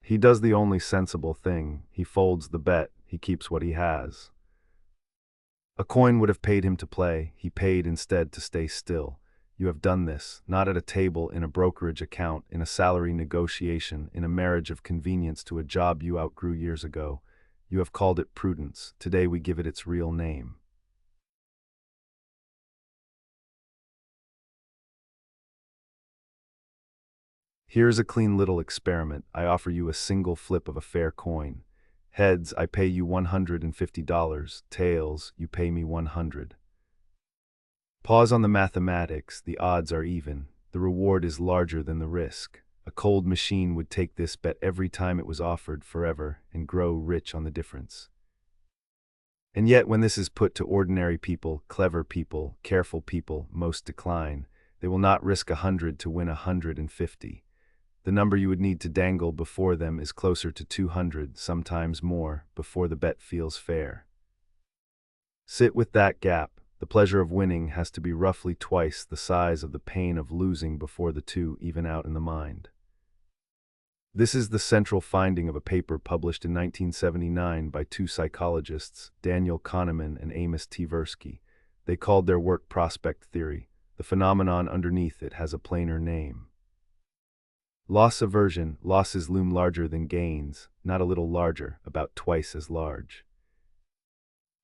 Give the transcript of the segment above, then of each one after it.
He does the only sensible thing. He folds the bet. He keeps what he has. A coin would have paid him to play. He paid instead to stay still. You have done this, not at a table, in a brokerage account, in a salary negotiation, in a marriage of convenience to a job you outgrew years ago. You have called it prudence. Today we give it its real name. Here's a clean little experiment. I offer you a single flip of a fair coin. Heads, I pay you $150. Tails, you pay me 100. Pause on the mathematics. The odds are even. The reward is larger than the risk. A cold machine would take this bet every time it was offered forever and grow rich on the difference. And yet, when this is put to ordinary people, clever people, careful people, most decline. They will not risk 100 to win 150. The number you would need to dangle before them is closer to 200, sometimes more, before the bet feels fair. Sit with that gap. The pleasure of winning has to be roughly twice the size of the pain of losing before the two even out in the mind. This is the central finding of a paper published in 1979 by two psychologists, Daniel Kahneman and Amos Tversky. They called their work prospect theory. The phenomenon underneath it has a plainer name. Loss aversion. Losses loom larger than gains, not a little larger, about twice as large.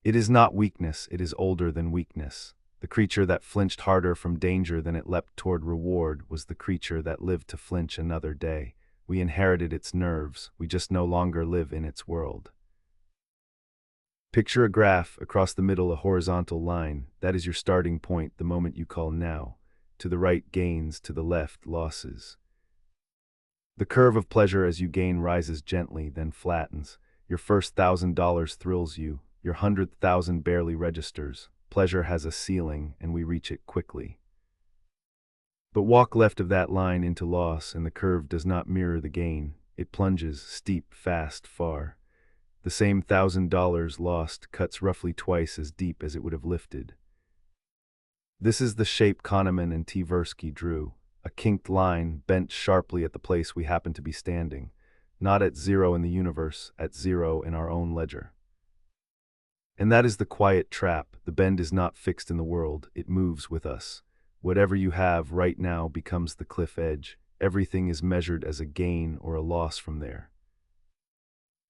It is not weakness, it is older than weakness. The creature that flinched harder from danger than it leapt toward reward was the creature that lived to flinch another day. We inherited its nerves, we just no longer live in its world. Picture a graph, across the middle a horizontal line. That is your starting point, the moment you call now. To the right, gains, to the left, losses. The curve of pleasure as you gain rises gently, then flattens. Your first $1,000 thrills you. Your 100,000 barely registers. Pleasure has a ceiling, and we reach it quickly. But walk left of that line into loss, and the curve does not mirror the gain. It plunges, steep, fast, far. The same $1,000 lost cuts roughly twice as deep as it would have lifted. This is the shape Kahneman and Tversky drew. A kinked line, bent sharply at the place we happen to be standing. Not at zero in the universe, at zero in our own ledger. And that is the quiet trap. The bend is not fixed in the world, it moves with us. Whatever you have right now becomes the cliff edge. Everything is measured as a gain or a loss from there.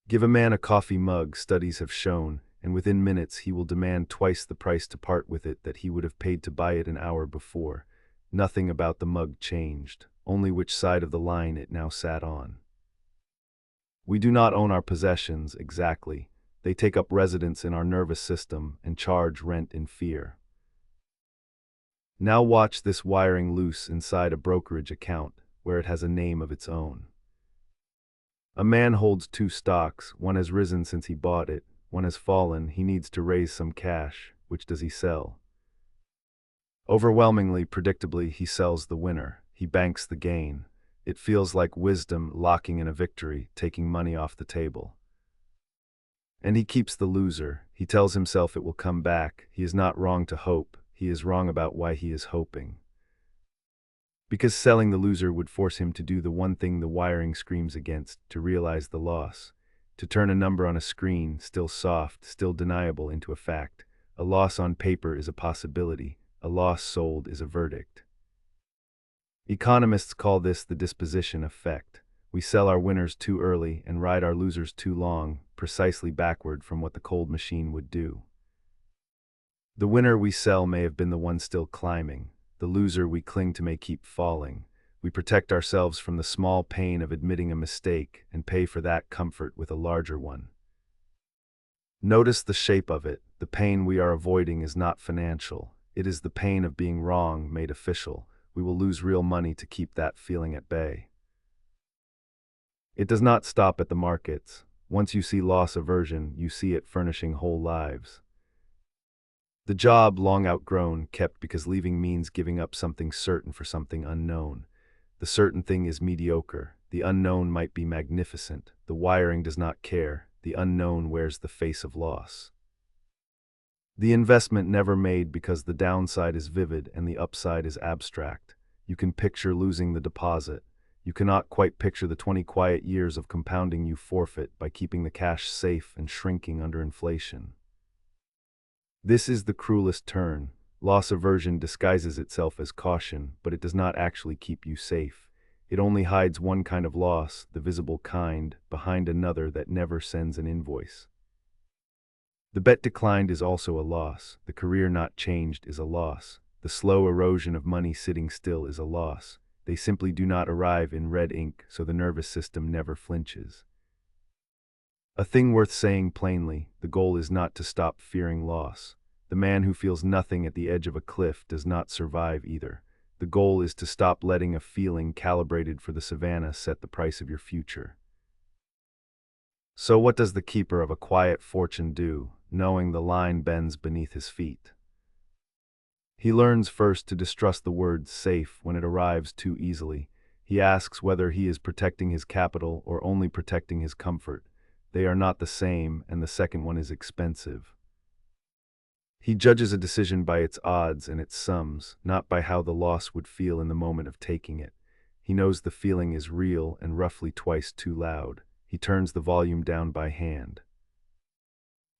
Give a man a coffee mug, studies have shown, and within minutes he will demand twice the price to part with it that he would have paid to buy it an hour before. Nothing about the mug changed, only which side of the line it now sat on. We do not own our possessions, exactly. They take up residence in our nervous system and charge rent in fear. Now watch this wiring loose inside a brokerage account, where it has a name of its own. A man holds two stocks. One has risen since he bought it, one has fallen. He needs to raise some cash. Which does he sell? Overwhelmingly, predictably, he sells the winner. He banks the gain. It feels like wisdom locking in a victory, taking money off the table. And he keeps the loser. He tells himself it will come back. He is not wrong to hope. He is wrong about why he is hoping. Because selling the loser would force him to do the one thing the wiring screams against, to realize the loss. To turn a number on a screen, still soft, still deniable, into a fact. A loss on paper is a possibility. A loss sold is a verdict. Economists call this the disposition effect. We sell our winners too early and ride our losers too long, precisely backward from what the cold machine would do. The winner we sell may have been the one still climbing. The loser we cling to may keep falling. We protect ourselves from the small pain of admitting a mistake and pay for that comfort with a larger one. Notice the shape of it. The pain we are avoiding is not financial. It is the pain of being wrong made official. We will lose real money to keep that feeling at bay. It does not stop at the markets. Once you see loss aversion, you see it furnishing whole lives. The job, long outgrown, kept because leaving means giving up something certain for something unknown. The certain thing is mediocre. The unknown might be magnificent. The wiring does not care. The unknown wears the face of loss. The investment never made because the downside is vivid and the upside is abstract. You can picture losing the deposit. You cannot quite picture the 20 quiet years of compounding you forfeit by keeping the cash safe and shrinking under inflation. This is the cruelest turn. Loss aversion disguises itself as caution, but it does not actually keep you safe. It only hides one kind of loss, the visible kind, behind another that never sends an invoice. The bet declined is also a loss. The career not changed is a loss. The slow erosion of money sitting still is a loss. They simply do not arrive in red ink, so the nervous system never flinches. A thing worth saying plainly, the goal is not to stop fearing loss. The man who feels nothing at the edge of a cliff does not survive either. The goal is to stop letting a feeling calibrated for the savannah set the price of your future. So what does the keeper of a quiet fortune do, knowing the line bends beneath his feet? He learns first to distrust the word safe when it arrives too easily. He asks whether he is protecting his capital or only protecting his comfort. They are not the same, and the second one is expensive. He judges a decision by its odds and its sums, not by how the loss would feel in the moment of taking it. He knows the feeling is real and roughly twice too loud. He turns the volume down by hand.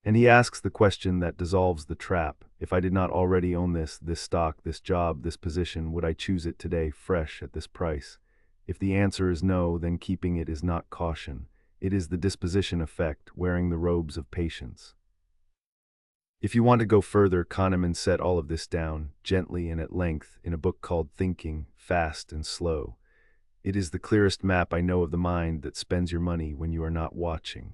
And he asks the question that dissolves the trap. If I did not already own this stock, this job, this position, would I choose it today, fresh, at this price? If the answer is no, then keeping it is not caution. It is the disposition effect, wearing the robes of patience. If you want to go further, Kahneman set all of this down, gently and at length, in a book called Thinking, Fast and Slow. It is the clearest map I know of the mind that spends your money when you are not watching.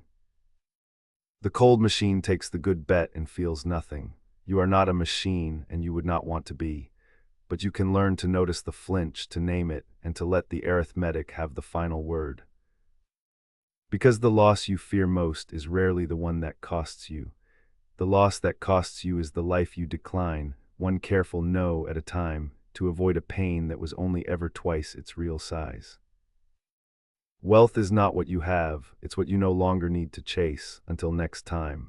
The cold machine takes the good bet and feels nothing. You are not a machine, and you would not want to be. But you can learn to notice the flinch, to name it, and to let the arithmetic have the final word. Because the loss you fear most is rarely the one that costs you. The loss that costs you is the life you decline, one careful no at a time, to avoid a pain that was only ever twice its real size. Wealth is not what you have, it's what you no longer need to chase. Until next time.